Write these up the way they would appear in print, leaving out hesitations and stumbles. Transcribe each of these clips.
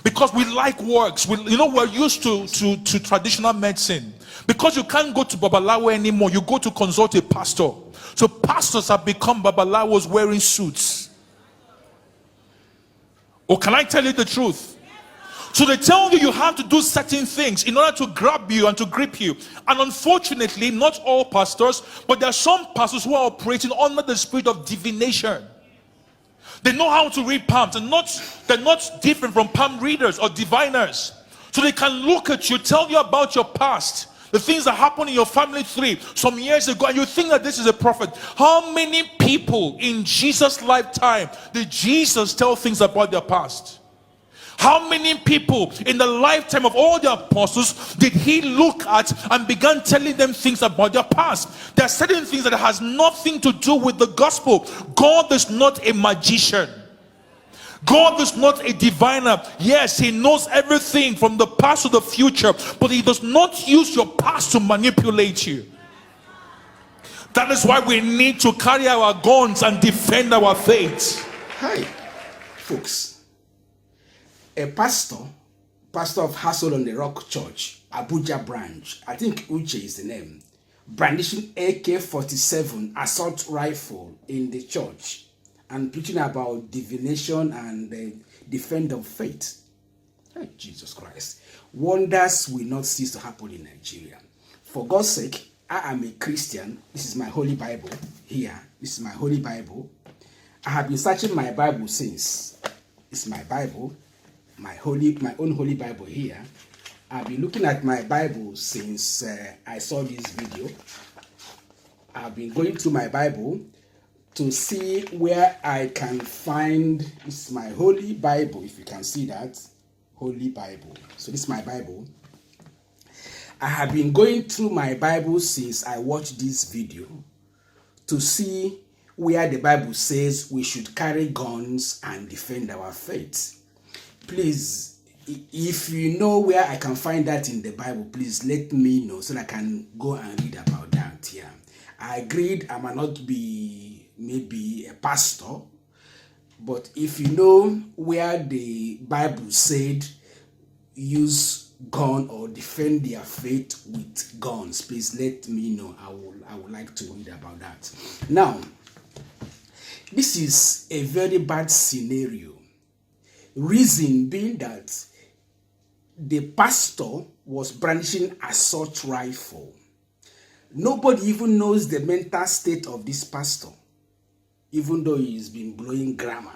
Because we like works. We're used to traditional medicine. Because you can't go to Babalawo anymore, you go to consult a pastor. So pastors have become Babalawos wearing suits. Or can I tell you the truth? So they tell you have to do certain things in order to grab you and to grip you. And unfortunately, not all pastors, but there are some pastors who are operating under the spirit of divination. They know how to read palms, and they're not different from palm readers or diviners. So they can look at you, tell you about your past, the things that happened in your family tree some years ago, and you think that this is a prophet. How many people in Jesus' lifetime did Jesus tell things about their past? How many people in the lifetime of all the apostles did he look at and began telling them things about their past? There are certain things that has nothing to do with the gospel. God is not a magician. God is not a diviner. Yes, he knows everything from the past to the future, but he does not use your past to manipulate you. That is why we need to carry our guns and defend our faith. Hi, folks. A pastor of Hustle on the Rock Church, Abuja branch, I think Uche is the name, brandishing AK-47 assault rifle in the church and preaching about divination and the defense of faith. Hey, Jesus Christ. Wonders will not cease to happen in Nigeria. For God's sake, I am a Christian. This is my Holy Bible here. This is my Holy Bible. I have been searching my Bible since. It's my Bible. My own Holy Bible here. I've been looking at my Bible since I saw this video. I've been going through my Bible to see where I can find. This is my Holy Bible, if you can see that. Holy Bible. So this is my Bible. I have been going through my Bible since I watched this video to see where the Bible says we should carry guns and defend our faith. Please, if you know where I can find that in the Bible, please let me know so that I can go and read about that here. I agreed I might not be maybe a pastor, but if you know where the Bible said use gun or defend their faith with guns, please let me know. I would like to read about that. Now, this is a very bad scenario. Reason being that the pastor was brandishing assault rifle. Nobody even knows the mental state of this pastor, even though he's been blowing grammar.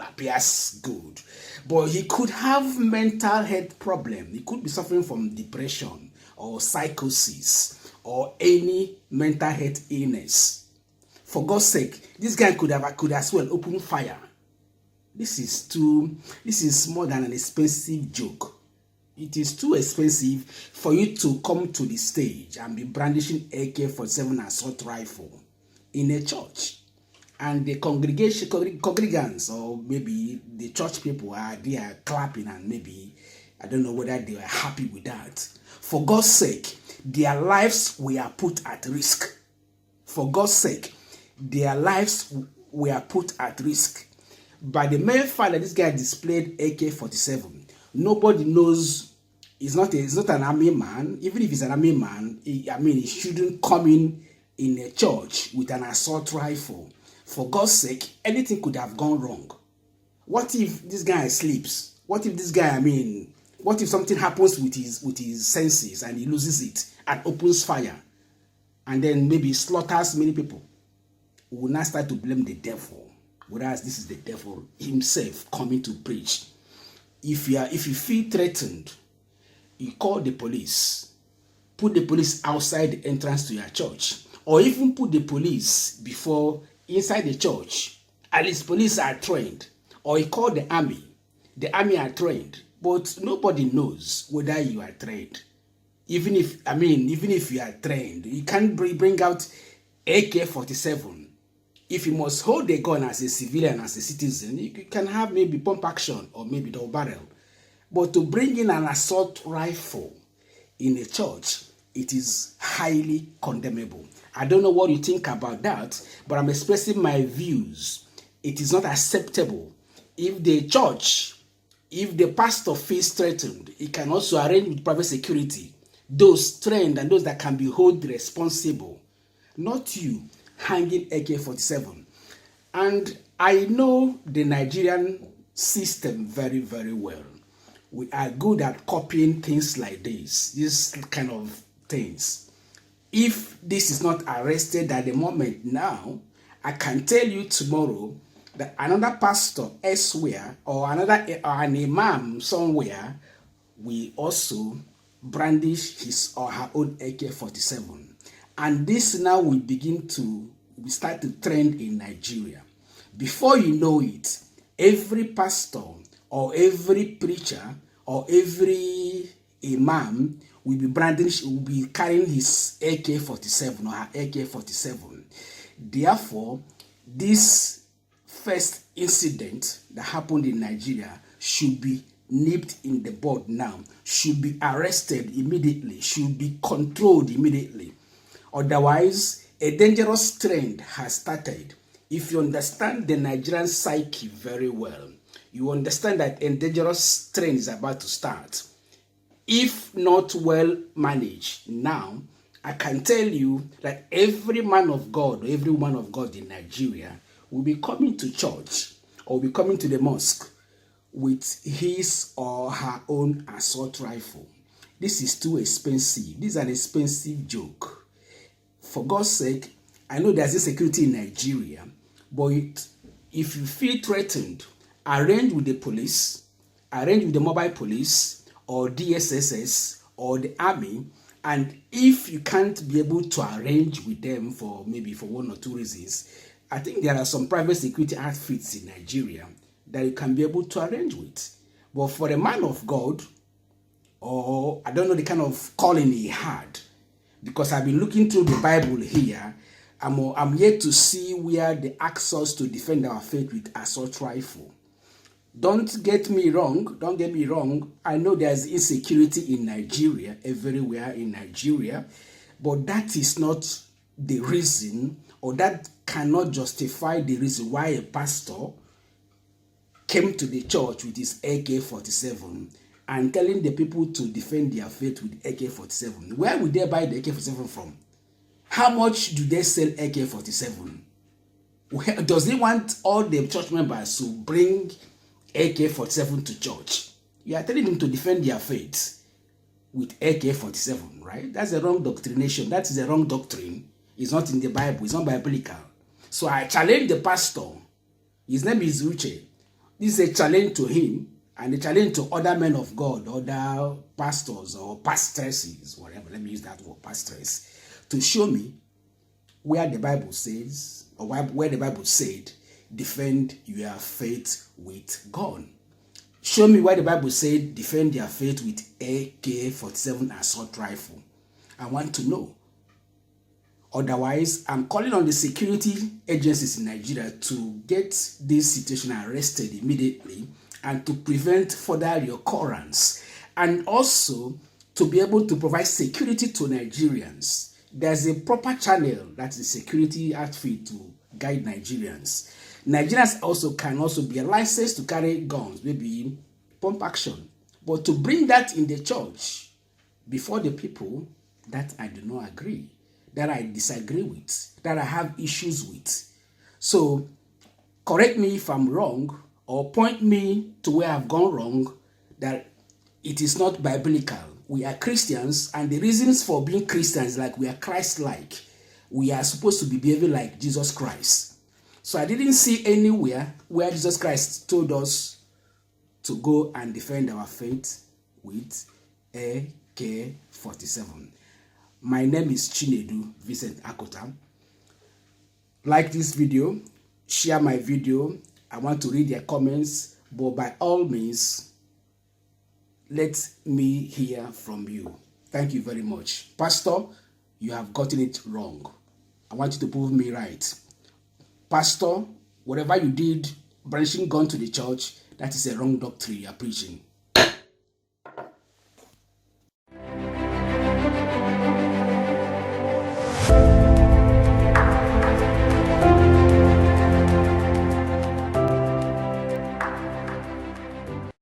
Appears good, but he could have mental health problem. He could be suffering from depression or psychosis or any mental health illness. For God's sake, this guy could as well open fire. This is more than an expensive joke. It is too expensive for you to come to the stage and be brandishing AK-47 assault rifle in a church. And the congregants, or maybe the church people are clapping, and maybe, I don't know whether they are happy with that. For God's sake, their lives were put at risk. For God's sake, their lives were put at risk. By the mere fact that this guy displayed AK-47, nobody knows. He's not an army man. Even if he's an army man, he shouldn't come in a church with an assault rifle. For God's sake, anything could have gone wrong. What if this guy sleeps? What if this guy, what if something happens with his senses and he loses it and opens fire and then maybe slaughters many people? We will not start to blame the devil. Whereas this is the devil himself coming to preach. If you feel threatened, you call the police. Put the police outside the entrance to your church. Or even put the police inside the church. At least police are trained. Or you call the army. The army are trained. But nobody knows whether you are trained. Even if you are trained, you can't bring out AK-47. If you must hold a gun as a civilian, as a citizen, you can have maybe pump action or maybe double barrel. But to bring in an assault rifle in a church, it is highly condemnable. I don't know what you think about that, but I'm expressing my views. It is not acceptable if the church If the pastor feels threatened, he can also arrange with private security those trained and those that can be held responsible, not you hanging AK-47. And I know the Nigerian system very, very well. We are good at copying things like this kind of things. If this is not arrested at the moment now, I can tell you tomorrow that another pastor elsewhere or an imam somewhere will also brandish his or her own AK-47. And this now will start to trend in Nigeria. Before you know it, every pastor or every preacher or every imam will be carrying his AK-47 or her AK-47. Therefore, this first incident that happened in Nigeria should be nipped in the bud now, should be arrested immediately, should be controlled immediately. Otherwise, a dangerous trend has started. If you understand the Nigerian psyche very well, you understand that a dangerous trend is about to start. If not well managed now, I can tell you that every man of God or every woman of God in Nigeria will be coming to church or will be coming to the mosque with his or her own assault rifle. This is too expensive. This is an expensive joke. For God's sake, I know there's insecurity in Nigeria, but if you feel threatened, arrange with the police, arrange with the mobile police or DSSS or the army. And if you can't be able to arrange with them for one or two reasons, I think there are some private security outfits in Nigeria that you can be able to arrange with. But for a man of God, or I don't know the kind of calling he had, because I've been looking through the Bible here, I'm yet to see where they ask us to defend our faith with assault rifle. Don't get me wrong. I know there's insecurity in Nigeria, everywhere in Nigeria, but that is not the reason, or that cannot justify the reason why a pastor came to the church with his AK-47 and telling the people to defend their faith with AK-47. Where would they buy the AK-47 from? How much do they sell AK-47? Does he want all the church members to bring AK-47 to church? You are telling them to defend their faith with AK-47, right? That's a wrong doctrination. That is a wrong doctrine. It's not in the Bible. It's not biblical. So I challenge the pastor. His name is Uche. This is a challenge to him and a challenge to other men of God, other pastors or pastresses, whatever. Let me use that word, pastress, to show me where the Bible says, or where the Bible said, defend your faith with God. Show me where the Bible said, defend your faith with AK-47 assault rifle. I want to know. Otherwise, I'm calling on the security agencies in Nigeria to get this situation arrested immediately and to prevent further reoccurrence, and also to be able to provide security to Nigerians. There's a proper channel, that's the security outfit, to guide Nigerians. Nigerians can also be licensed to carry guns, maybe pump action. But to bring that in the church before the people, that I do not agree, that I disagree with, that I have issues with. So correct me if I'm wrong, or point me to where I've gone wrong, that it is not biblical. We are Christians, and the reasons for being Christians, like we are Christ-like. We are supposed to be behaving like Jesus Christ. So I didn't see anywhere where Jesus Christ told us to go and defend our faith with AK-47. My name is C.V.Akuta. Like this video, share my video. I want to read your comments, but by all means, let me hear from you. Thank you very much. Pastor, you have gotten it wrong. I want you to prove me right. Pastor, whatever you did, branching gun to the church, that is a wrong doctrine you are preaching.